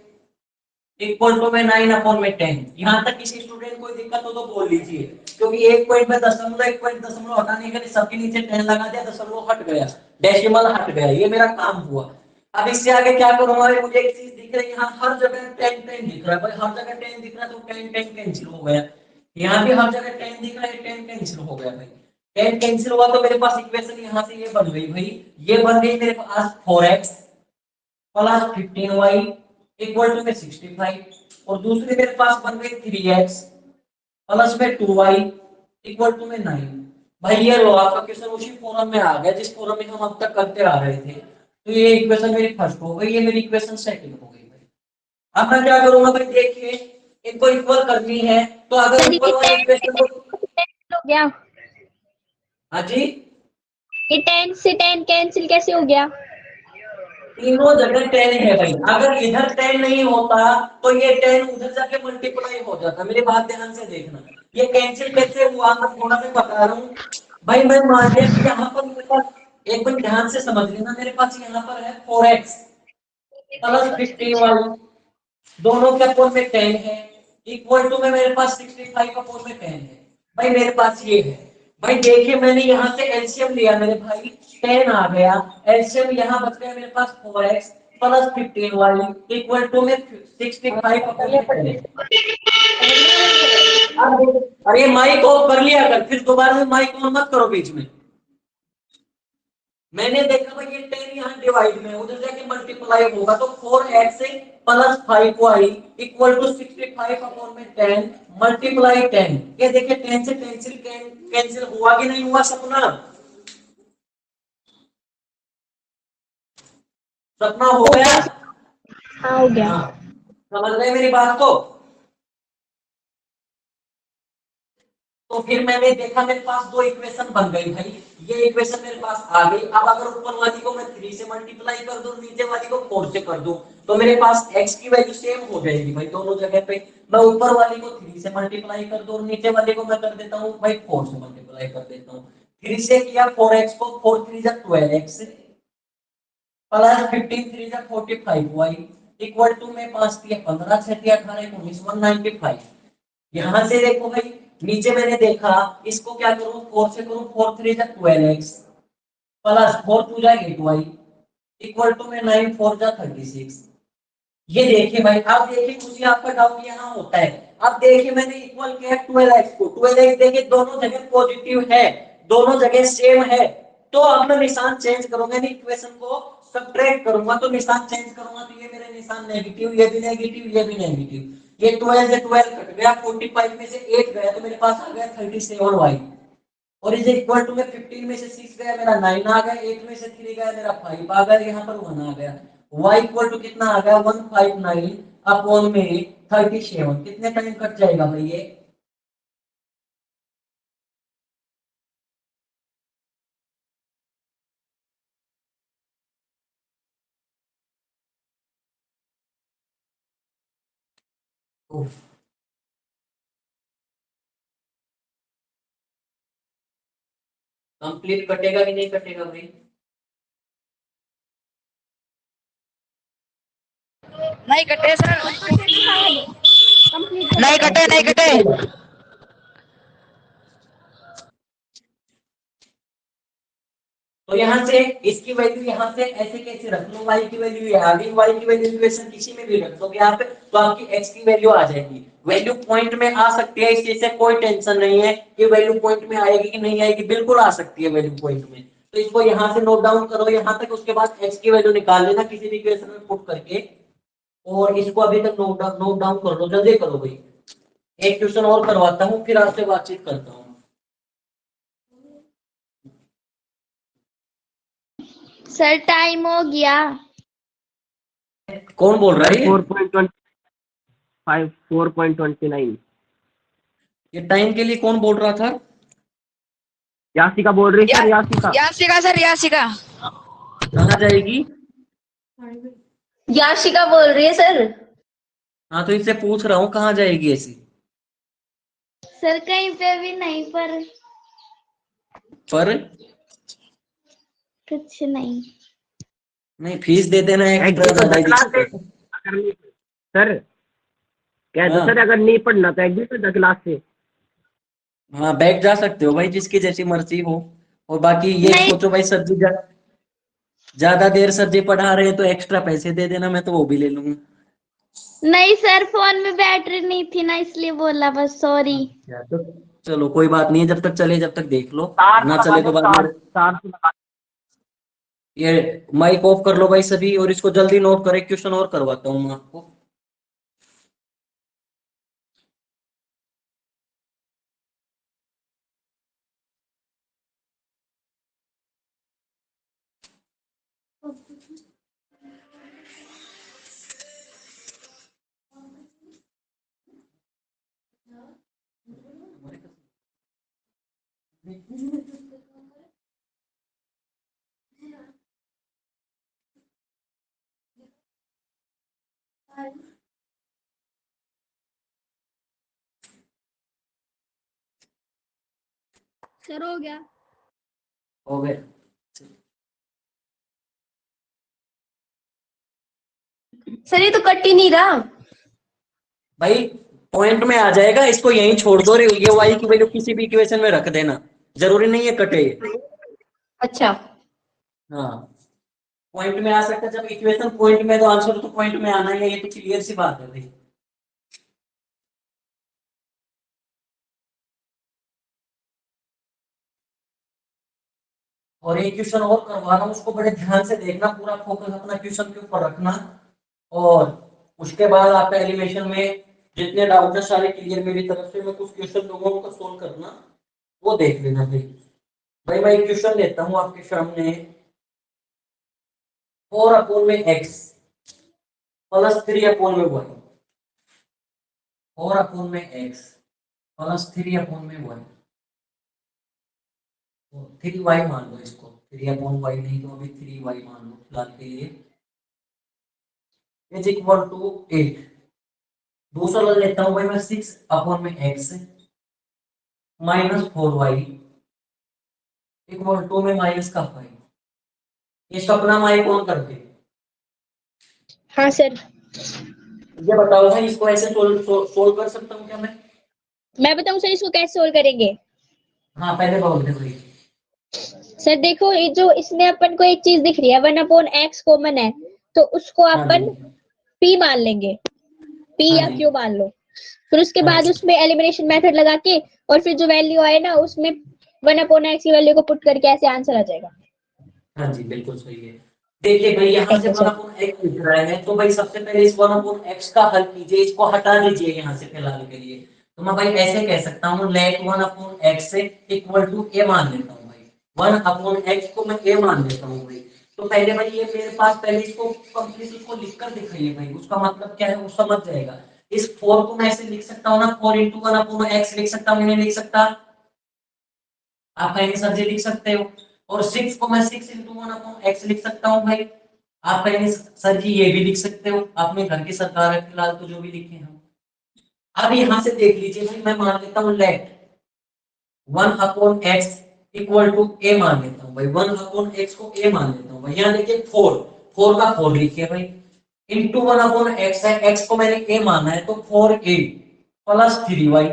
इक्वल टू में 9 अपॉन में 10। यहाँ तक किसी स्टूडेंट कोई दिक्कत हो तो बोल लीजिए, क्योंकि एक पॉइंट में दशमलव, एक पॉइंट दशमलव हटाने के लिए सबके नीचे 10 लगा दिया, दशमलव हट गया, डेसिमल हट गया, ये मेरा काम हुआ। अब इससे आगे क्या करूंगा, मुझे एक चीज दिख रही है, यहाँ हर जगह 10 10 दिख रहा है भाई, हर जगह 10 दिख रहा है तो 10 10 कैंसिल हो गया। यहाँ भी हर जगह 10 दिख रहा है, 10 कैंसिल हो गया भाई। 10 कैंसिल हुआ तो मेरे पास इक्वेशन यहाँ से ये बन गई भाई, ये बन गई मेरे पास 4x plus 15y equal to में 65, और दूसरी मेरे पास बन गई 3x प्लस में 2y इक्वल टू में 9। भाई ये लो आपका क्वेश्चन उसी फॉर्म में आ गया जिस फॉर्म में हम अब तक करते आ रहे थे। तो ये इक्वेशन मेरी फर्स्ट हो गई, ये मेरी इक्वेशन सेकंड हो गई भाई। अब मैं क्या करूंगा भाई, देखिए इनको इक्वल करनी है, तो अगर सर, ऊपर वाले इक्वेशन को, हो गया हाँ जी, ये 10 से 10 कैंसिल कैसे हो गया? तीनों जगह 10 है भाई, अगर इधर 10 नहीं होता तो ये 10 उधर जाके मल्टीप्लाई हो जाता। मेरी बात ध्यान से देखना, ये कैंसिल कैसे हुआ मैं थोड़ा सा बता रहा हूँ भाई। मैं मान लिया कि यहाँ पर मेरे पास, एक बार ध्यान से समझ लेना, मेरे पास यहाँ पर है 4x प्लस 15y, दोनों के अपोन में 10 है, इक्वल टू में मेरे पास 65 अपोन में 10 है भाई, मेरे पास ये है भाई। देखिए मैंने यहाँ से एलसीएम लिया मेरे भाई, 10 आ गया, एलसीएम यहाँ बच गया मेरे पास 4x plus 15y equal to में 65 अपोन में 10। अरे माइक ऑफ कर लिया कर, फिर दोबारा में माइक ऑन मत करो बीच में। मैंने देखा भाई ये 10 यहाँ डिवाइड में, उधर जाके मल्टीप्लाई होगा, तो 4x plus 5y equal to 65 upon में 10 मल्टीप्लाई 10। ये देखिए 10 से कैंसिल हुआ कि नहीं हुआ सपना? सपना हो गया? हाँ हो गया। समझ रहे मेरी बात को? तो फिर मैंने देखा मेरे पास दो इक्वेशन बन गई भाई, ये इक्वेशन मेरे पास आ गई। अब अगर ऊपर वाली को मैं 3 से मल्टीप्लाई कर दूं, नीचे वाली को 4 से कर दूं, तो मेरे पास x की वैल्यू सेम हो जाएगी भाई दोनों जगह पे। मैं ऊपर वाली को 3 से मल्टीप्लाई कर दूं और नीचे वाली को मैं कर देता हूं भाई 4 से मल्टीप्लाई कर देता हूं। 3 से किया 4x को, 4 3 जा 12x प्लस 15 3 जा 45y इक्वल टू में 5 दिया 15 6 दिया 18 19 195। यहां से देखो भाई, नीचे मैंने देखा इसको क्या करूं, 4 से करूं, 4 3 जा 12x प्लस 4 2 जा 8y इक्वल टू में 9 4 जा 36। ये देखिए भाई, अब देखिए मुझे आपका डाउट यहाँ होता है। अब देखिए मैंने इक्वल किया 12x को, 12x देखिए दोनों जगह पॉजिटिव है, दोनों जगह सेम है, तो अब मैं निशान चेंज करूंगा, इक्वेशन को सब्ट्रैक्ट करूंगा, तो निशान चेंज करूंगा, तो ये मेरे निशान नेगेटिव, ये भी नेगेटिव, ये भी नेगेटिव, ये 12 से 12 कट गया, 45 में से 8 गया तो मेरे पास आ गया 37y, और इज इक्वल टू में 15 में से 6 गया मेरा 9 आ गया, 8 में से 3 गया मेरा 5 आ गया, यहाँ पर 1 आ गया। y इक्वल टू कितना आ गया 159 अपॉन में 37। कितने टाइम कट जाएगा भाई ये? कंप्लीट कटेगा कि नहीं कटेगा भाई? नहीं कटे सर, कंप्लीट नहीं कटे, नहीं कटे। तो यहाँ से इसकी वैल्यू यहाँ से ऐसे कैसे रख लो, y की वैल्यू यहाँ आ गई, y की वैल्यू इक्वेशन किसी में भी रख दोगे यहाँ पे, तो आपकी x की वैल्यू आ जाएगी। वैल्यू पॉइंट में आ सकती है, इस चीज से कोई टेंशन नहीं है कि वैल्यू पॉइंट में आएगी कि नहीं आएगी, बिल्कुल आ सकती है वैल्यू पॉइंट में। तो इसको यहाँ से नोट डाउन करो यहाँ तक, उसके बाद x की वैल्यू निकाल लेना किसी भी इक्वेशन में पुट करके, और इसको अभी तक नोट डाउन कर लो, जल्दी करो भाई। एक क्वेश्चन और करवाता हूँ फिर आपसे बातचीत करता हूँ। सर टाइम हो गया। कौन बोल रहा है? 4.25 4.29 ये टाइम के लिए कौन बोल रहा था? यासिका बोल रही है sir, Yashica. Yashica sir, Yashica. कहाँ जाएगी? याशिका बोल रही है सर। हाँ तो इससे पूछ रहा हूँ कहाँ जाएगी ऐसी? सर कहीं पे भी नहीं, पर पर कुछ नहीं। नहीं, फीस दे देना एग्री एक्स्ट्रा, तो ज्यादा ही 10 लाख दिक्कत है। से अगर नहीं, सर कह दो हाँ सर, अगर नहीं पढ़ना तो एग्री तो 10 लाख से। हाँ, बैठ जा सकते हो भाई, जिसकी जैसी मर्जी हो। और बाकी ये नहीं सोचो भाई, सर जी ज्यादा देर सर जी पढ़ा रहे हैं तो एक्स्ट्रा पैसे दे देना, मैं तो वो भी ले लूंगा। नहीं सर, फोन में बैटरी नहीं थी ना, इसलिए बोला बस, सॉरी। अच्छा, तो चलो कोई बात नहीं है, जब तक चले जब तक देख लो, तार ना से लगा चले दो, तो बाद में। तार से लगा। ये माइक ऑफ कर लो भाई सभी, और इसको जल्दी नोट करें, क्वेश्चन और करवाता हूँ मैं आपको। सर हो गया। हो गए। सर ये तो कट ही नहीं रहा। भाई पॉइंट में आ जाएगा, इसको यहीं छोड़ दो रे, ये वाई की वैल्यू किसी भी इक्वेशन में रख देना, जरूरी नहीं है कटे। अच्छा। हाँ, पॉइंट में आ सकता है, जब इक्वेशन पॉइंट में, तो आंसर तो पॉइंट में आना ही है, ये तो क्लियर सी बात है भाई। और एक क्वेश्चन और करवा रहा हूँ, उसको बड़े ध्यान से देखना, पूरा फोकस अपना क्वेश्चन के ऊपर रखना। और उसके बाद आप एलिमेशन में जितने डाउट है सारे क्लियर मेरी तरफ से, मैं कुछ क्वेश्चन दूंगा उनको सोल्व करना, वो देख लेना भाई। भाई मैं एक क्वेश्चन लेता हूँ आपके सामने। 4/x plus 3/y, 4/x plus 3/y, 3y मान लो इसको, 3/y नहीं तो अभी 3y मान लो फिलहाल के लिए, इज इक्वल टू 8। दूसरा ले लेता हूँ भाई मैं, 6/x minus 4y equal to में माइनस का 5। ये सपना माई कौन कर दे? हाँ सर, ये बताओ भाई, इसको ऐसे सोल्व कर सकता हूँ क्या मैं बताऊं सर इसको कैसे सोल्व करेंगे। हाँ पहले बोल दे भाई। सर देखो, ये जो इसमें अपन को एक चीज दिख रही है, 1/x कॉमन है, तो उसको हाँ जी, अपन p मान लेंगे, p हाँ या जी, q मान लो। फिर उसके हाँ बाद जी, उसमें एलिमिनेशन मेथड लगा के, और फिर जो वैल्यू आए ना उसमें 1/x की वैल्यू को पुट करके ऐसे आंसर आ जाएगा। हाँ जी, बिल्कुल सही है। देखिए भाई, यहाँ थैंक से you one sir. Upon x लिख रहा है, तो भाई सबसे पहले इस 1/x का हल कीजिए, इसको हटा दीजिए यहाँ से फिलहाल के लिए। तो मैं भाई ऐसे कह सकता हूँ, लेट 1/x इक्वल टू ए मान लेता हूँ भाई, 1/x को मैं ए मान लेता हूँ भाई। तो पहले भाई ये मेरे पास, पहले इसको कंप्लीट इसको लिखकर दिखाइए भाई, उसका मतलब क्या है वो समझ जाएगा। इस 4 को मैं ऐसे लिख सकता हूँ ना, 4 × 1/x लिख सकता हूँ, नहीं लिख सकता? आप कहेंगे सर जी लिख सकते हो। और 6 को मैं 6 × 1/x लिख सकता हूँ भाई। आप कहेंगे सर जी ये भी लिख सकते हो, अपने घर की सरकार है फिलहाल तो जो भी लिखे हम। अब यहाँ से देख लीजिए भाई, मैं मान लेता हूँ लेट 1/x इक्वल टू ए मान लेता हूँ भाई, 1/x को ए मान लेता हूँ भाई। यहाँ देखिए 4 का 4 लिखिए भाई, इंटू 1/x है, x को मैंने ए माना है, तो 4a plus 3y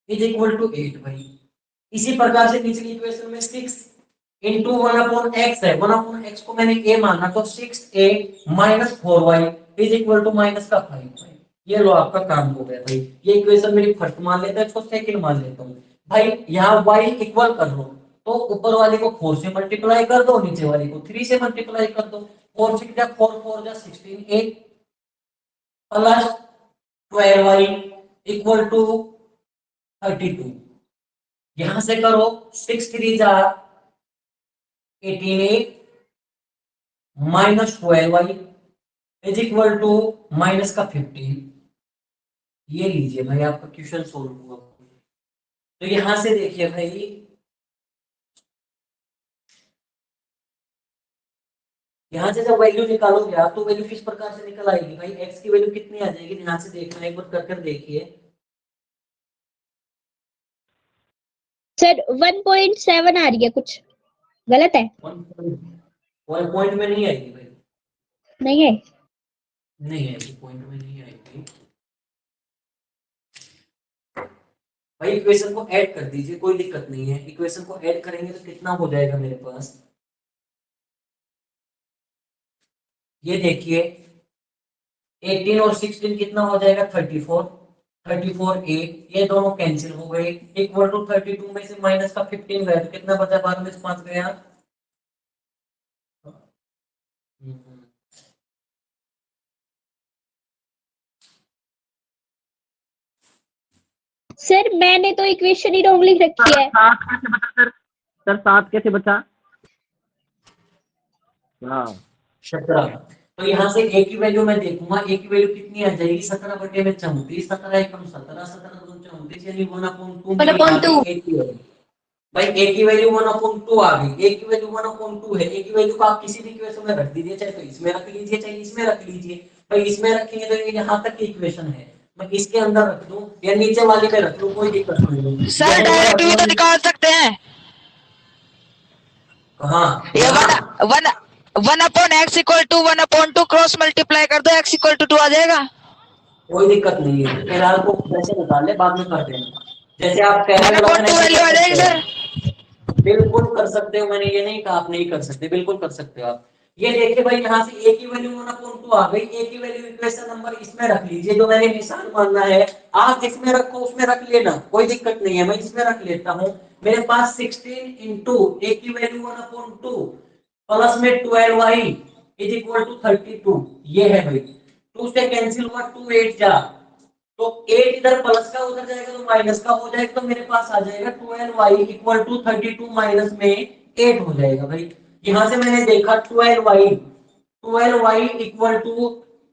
is equal to 8 भाई। इसी प्रकार से निचली इक्वेशन में 6 इंटू 1/x है, 1/x को मैंने a माना, तो 6a minus 4y is equal to minus का 5 भाई। ये लो आपका काम हो गया भाई। ये इक्वेशन मेरी फर्स्ट मान लेता है, इसको सेकंड मान लेता हूँ भाई। यहाँ y इक्वल कर लो, तो ऊपर वाले को 4 से मल्टीप्लाई कर दो, नीचे वाले को 3 से मल्टीप्लाई कर दो। 4 6 जा 4 4 जा 16 a plus 12y equal to 32। यहां से करो 6 3 जा 18a minus 12y is equal to minus का 15। ये लीजिए भाई आपका क्वेश्चन सोल्व हुआ। तो यहां से देखिए भाई, यहाँ से जब वैल्यू निकालोगे आप तो वैल्यू किस प्रकार से निकल आएगी भाई, x की वैल्यू कितनी आ जाएगी, ध्यान से देखना, एक बार कर देखिए। सर 1.7 आ रही है, कुछ गलत है? 1 पॉइंट में नहीं आएगी भाई, नहीं है? नहीं आएगी, पॉइंट में नहीं आएगी भाई। इक्वेशन को ऐड कर दीजिए, कोई दिक्कत नहीं है। इक्वेशन को ऐड करेंगे तो कितना हो जाएगा मेरे पास, ये देखिए 18 और 16 कितना हो जाएगा, 34, 34a, ये दोनों कैंसिल हो गए, इक्वल टू 32 में से माइनस का 15 गया तो कितना बचा, 12 में से 5 गया। सर मैंने तो इक्वेशन ही रॉन्ग लिख रखी है। 7 कैसे बचा सर? सर 7 कैसे बचा? हाँ 17। तो यहाँ से a की वैल्यू मैं देखूंगा, a की वैल्यू कितनी आ जाएगी, 17 बटे में 34, 17 एकम 17, 17 दूनी 34, यानी 1/2 मेरी आ गई a की वैल्यू। भाई a की वैल्यू 1/2 आ गई, a की वैल्यू 1/2 है। a की वैल्यू को आप किसी भी इक्वेशन में रख दीजिए, चाहे तो इसमें रख लीजिए चाहे इसमें रख लीजिए। भाई इसमें रखेंगे तो ये यहाँ तक की इक्वेशन है, मैं इसके अंदर रख दूं या नीचे वाले में रख लूं, कोई दिक्कत नहीं है। सर डायरेक्ट भी तो निकाल सकते हैं। हाँ ये 1/x = 1/2 क्रॉस मल्टीप्लाई कर दो, x = 2 आ जाएगा। कोई दिक्कत नहीं है, फिलहाल को वैसे निकाल ले, बाद में कर देना जैसे आप कह रहे 1/2 वैल्यू आ जाएगी सर। बिल्कुल कर सकते हो, मैंने ये नहीं कहा आप नहीं कर सकते, बिल्कुल कर सकते हो आप। ये देखिए भाई यहाँ से a की वैल्यू 1/2 आ गई, a की वैल्यू इक्वेशन नंबर इसमें रख लीजिए, जो मैंने निशान मानना है आप जिसमें रखो उसमें रख लेना, कोई दिक्कत नहीं है। मैं इसमें रख लेता हूँ, मेरे पास 16 इंटू a की वैल्यू 1/2 प्लस में 12y = 32, ये है भाई। 2 से कैंसिल हुआ, 2 8 जा, तो 8 इधर प्लस का उधर जाएगा तो माइनस का हो जाएगा, तो मेरे पास आ जाएगा 12y = 32 माइनस में 8 हो जाएगा भाई। यहां से मैंने देखा 12y =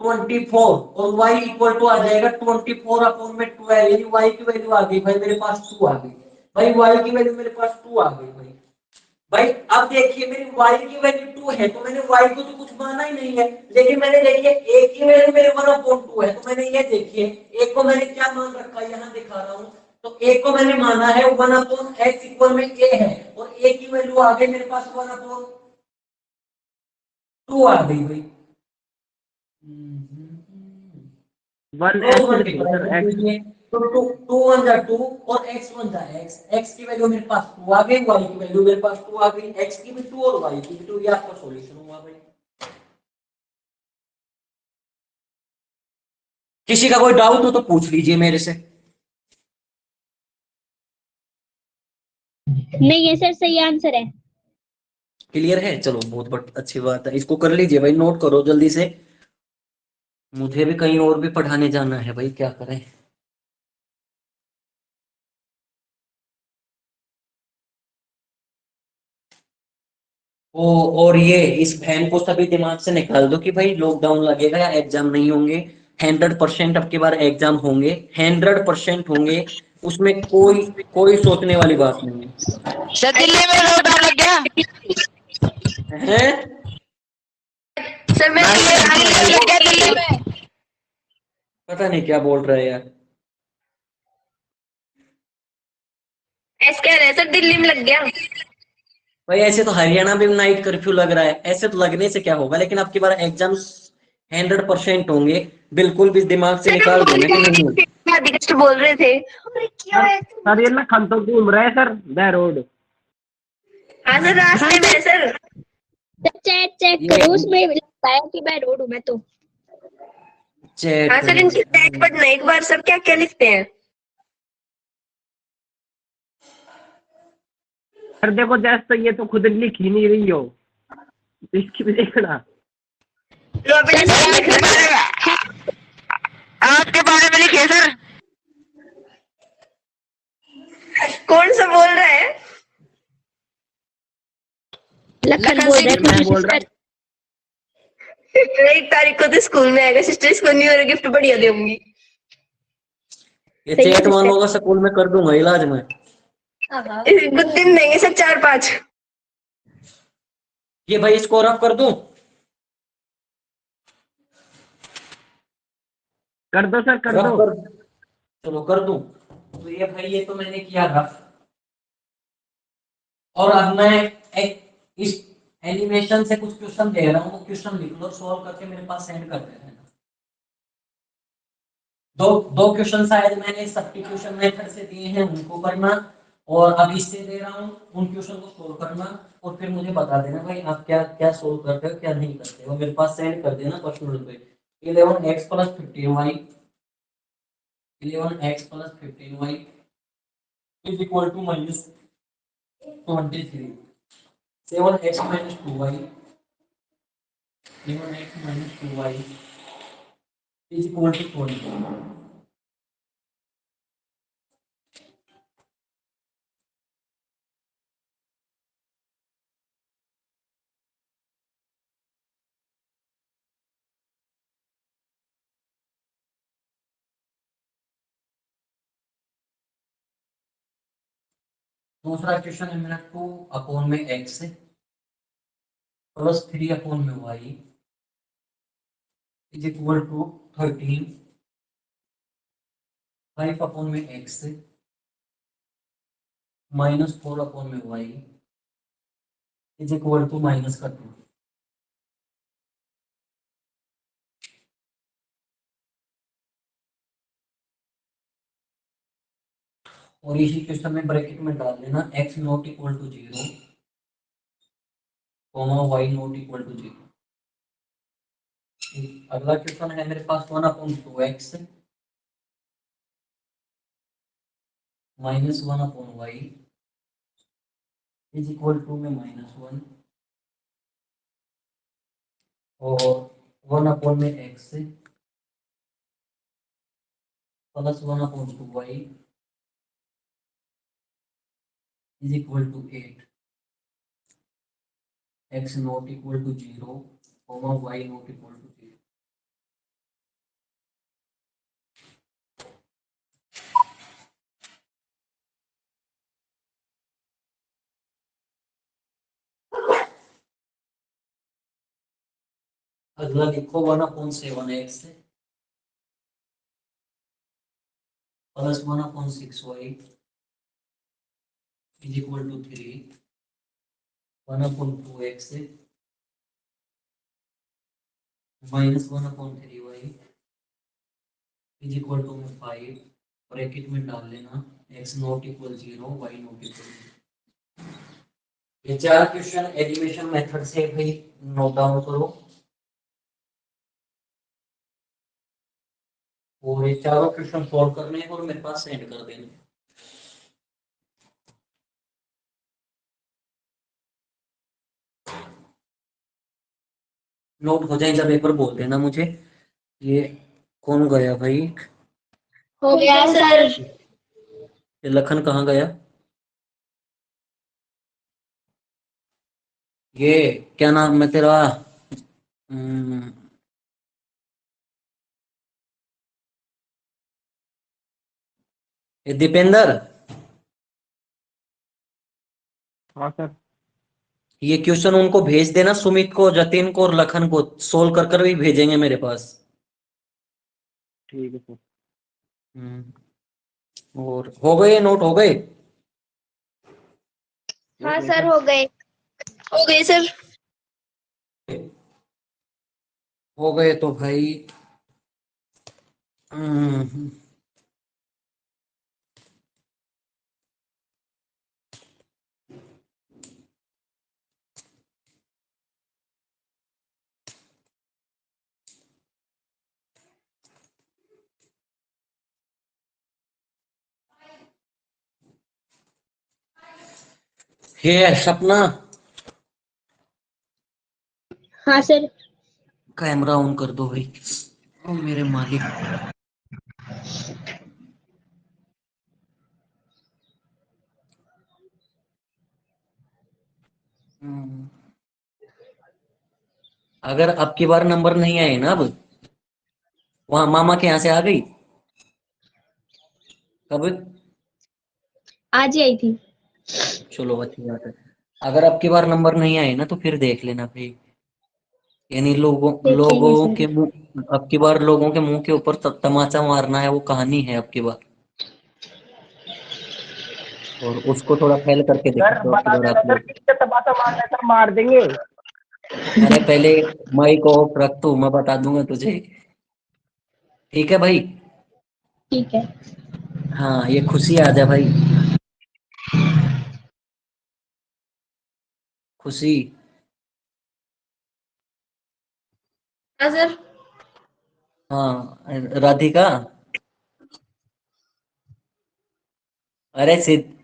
24 और y = आ जाएगा 24/12, यानी y की वैल्यू आ गई भाई मेरे पास 2 आ गई भाई, y की वैल्यू मेरे पास 2 आ गई भाई। भाई अब देखिए मेरी y की वैल्यू 2 है तो मैंने y को तो कुछ माना ही नहीं है, लेकिन मैंने देखिए a की वैल्यू मेरे 1/2 है, तो मैंने ये देखिए a को मैंने क्या मान रखा है, यहाँ दिखा रहा हूँ। तो a को मैंने माना है 1/x इक्वल में a है, और a की वैल्यू आ गई मेरे पास 1/2 आ गई भाई। 1x तो 2 1 जा 2 और x 1 जा x, x की वैल्यू मेरे पास 2 आ गई, y की वैल्यू मेरे पास 2 आ गई, x की भी 2 और y की भी 2, ये आपका सॉल्यूशन हुआ भाई। किसी का कोई डाउट हो तो पूछ लीजिए मेरे से। नहीं है सर, सही आंसर है। क्लियर है, चलो बहुत अच्छी बात है, इसको कर लीजिए भाई, नोट करो जल्दी से, मुझे भी कहीं और भी पढ़ाने जाना है भाई, क्या करें। ओ और ये इस फैन को सभी दिमाग से निकाल दो कि भाई लॉकडाउन लगेगा या एग्जाम नहीं होंगे, 100% अब की बार एग्जाम होंगे, 100% होंगे, उसमें कोई कोई सोचने वाली बात नहीं है। सर दिल्ली में लॉकडाउन लग गया हैं? सर मैं लग गया दिल्ली में। पता नहीं क्या बोल रहे हैं यार। ऐसे कह रहे हैं सर, दिल्ली में लग गया। भाई ऐसे तो हरियाणा में नाइट कर्फ्यू लग रहा है, ऐसे तो लगने से क्या होगा, लेकिन अब की बार एग्जाम्स 100% होंगे, बिल्कुल भी दिमाग से निकाल दो कि नहीं। अधिकतर बोल रहे थे अरे क्या है सर ये ना खन तो घूम रहा है सर बै रोड। हाँ सर, रास्ते में सर। चैट चेक करो, उसमें लगता है कि मैं रोड हूँ मैं तो। चैट हाँ सर, इनकी चैट पढ़ना एक बार, सब क्या क्या लिखते हैं। सर देखो जैसे तो ये तो खुद लिख ही नहीं रही हो, तो इसकी भी देखना। आपके बारे में लिखे सर। कौन सा बोल रहा है? लखन बोल रहा है। 1 तारीख को तो स्कूल में आएगा सिस्टर, इसको न्यू ईयर गिफ्ट बढ़िया दूंगी। ये चैट वालों का स्कूल में कर दूंगा इलाज में। गुड दिन देंगे सर 4-5। ये भाई स्कोर अप कर दूं? कर दो सर, कर रफ दो। कर, चलो कर दूं। तो ये भाई ये तो मैंने किया रफ, और अब मैं इस एनिमेशन से कुछ क्वेश्चन दे रहा हूँ, क्वेश्चन लिख लो, सॉल्व करके मेरे पास सेंड कर देना। दो दो क्वेश्चन शायद मैंने सब्स्टिट्यूशन मेथड से दिए हैं, उनको करना, और अब इससे दे रहा हूँ उन क्वेश्चन को सोल्व करना, और फिर मुझे बता देना भाई आप क्या क्या सोल्व करते हो क्या नहीं करते हो, मेरे पास सेंड कर देना पर्सनल पे। 11x + 15y, 11x + 15y is equal to -23। 7x - 2y, 7x - 2y is equal to 20। दूसरा क्वेश्चन है मेरा 2/x + 3/y is equal to 13। 5/x -4/y is equal to -2। और इसी क्वेश्चन में ब्रैकेट में डाल देना x ≠ 0, y ≠ 0। अगला क्वेश्चन है मेरे पास 1/2x -1/y is equal to में -1, और 1/x + 1/2y is equal to 8। x ≠ 0, y ≠ 0। अगला लिखो 1/7x + 1/6y is equal to 3। 1/2x -1/3y is equal to 5। Bracket में डाल लेना x ≠ 0, y ≠ 0। ये चार क्वेश्चन एलिमिनेशन मेथड से भाई नोट डाउन करो, और ये चारों क्वेश्चन सॉल्व करने हैं और मेरे पास सेंड कर देना। नोट हो जाए जब एक बार बोल देना मुझे। ये कौन गया भाई? हो गया सर। ये लखन कहाँ गया? ये क्या नाम है तेरा? ये दीपेंद्र, हाँ सर। ये क्वेश्चन उनको भेज देना, सुमित को, जतिन को और लखन को, सोल्व कर कर भी भेजेंगे मेरे पास। ठीक है सर। और हो गए नोट, हो गए? हाँ सर हो गए। हो गए सर। हो गए तो भाई ये सपना, हाँ सर। कैमरा ऑन कर दो भाई। ओ मेरे मालिक। अगर अब की बार नंबर नहीं आए ना, अब वहां मामा के यहाँ से आ गई कब? आज ही आई थी। चलो अच्छी बात है। अगर अब की बार नंबर नहीं आए ना तो फिर देख लेना भाई, यानी लोगों देखेंगे लोगों सर। के मुंह, अब की बार लोगों के मुंह के ऊपर तमाचा मारना है, वो कहानी है अब की बार। और उसको थोड़ा फैल करके दिखा सर दो अब की बता बार देना आप सर, लोग। किससे तमाशा मारना है सर, मार देंगे। अरे पहले माइक ऑफ रख तू, मैं बता दूंगा तुझे। ठीक है भाई। ठीक है। हाँ ये खुशी आ जा भाई, खुशी। हाँ सर। हाँ राधिका, अरे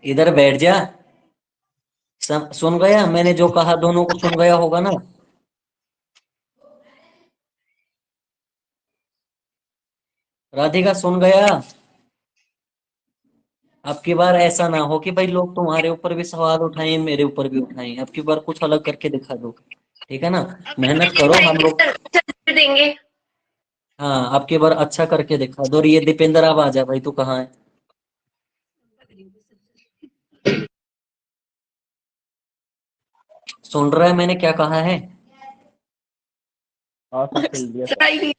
इधर बैठ जा। सुन गया मैंने जो कहा, दोनों को सुन गया होगा ना। राधिका सुन गया। अब की बार ऐसा ना हो कि भाई लोग तुम्हारे ऊपर भी सवाल उठाएं, मेरे ऊपर भी उठाएं। अब की बार कुछ अलग करके दिखा दो, ठीक है ना। मेहनत करो हम दिखाएंगे लोग। सर, अच्छा देंगे। हाँ अब की बार अच्छा करके दिखा दो। और ये दीपेंद्र अब आ जा भाई, तू कहाँ है? सुन रहा है मैंने क्या कहा है? हाँ सर, सिल दिया सर। सर आई नहीं।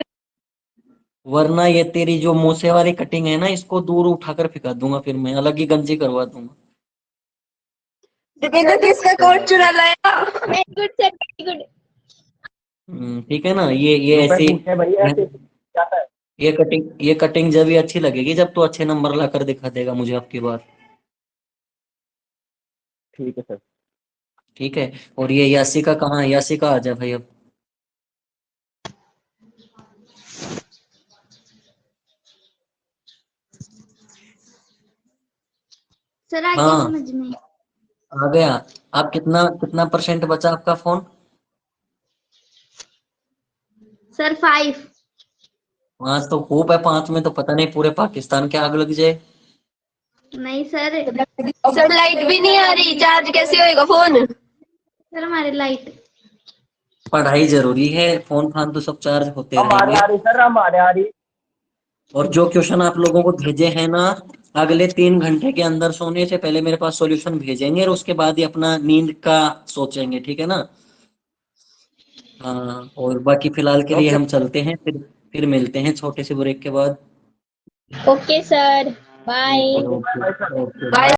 वरना ये तेरी जो मूसे वाली कटिंग है ना, इसको दूर उठाकर फेंका दूंगा, फिर मैं अलग ही गंजी करवा दूंगा। दीपेंद्र किसका कोई कोट बात चुरा नहीं। लाया? Very good sir, very good. ठीक है ना। ये रुपए ऐसी, पूछे भाई, ऐसे जाता है। ये कटिंग जब भी अच्छी लगेगी जब तू अच्छे नंबर लाकर दिखा देगा मुझे आपकी बार। ठीक है सर। ठीक है। और ये यासिका कहाँ है? यासिका आ जा भाई अब। सर आ गया हाँ समझ में। आ गया। आप कितना कितना परसेंट बचा आपका फोन? सर 5। 5 तो खूब है, 5 में तो पता नहीं पूरे पाकिस्तान के आग लग जाए। नहीं सर, सर लाइट भी नहीं आ रही, चार्ज कैसे होएगा फोन? सर हमारी लाइट। पढ़ाई जरूरी है, फोन फान तो सब चार्ज होते हमारे रहेंगे। आ रही सर, हमारे आ रही। और जो क्वेश्चन आप लोगों को भेजे हैं ना, अगले 3 घंटे के अंदर सोने से पहले मेरे पास सॉल्यूशन भेजेंगे, और उसके बाद ही अपना नींद का सोचेंगे, ठीक है ना। हाँ और बाकी फिलहाल के लिए ओके। हम चलते हैं, फिर मिलते हैं छोटे से ब्रेक के बाद। Okay sir, bye. Okay okay okay bye. Bye.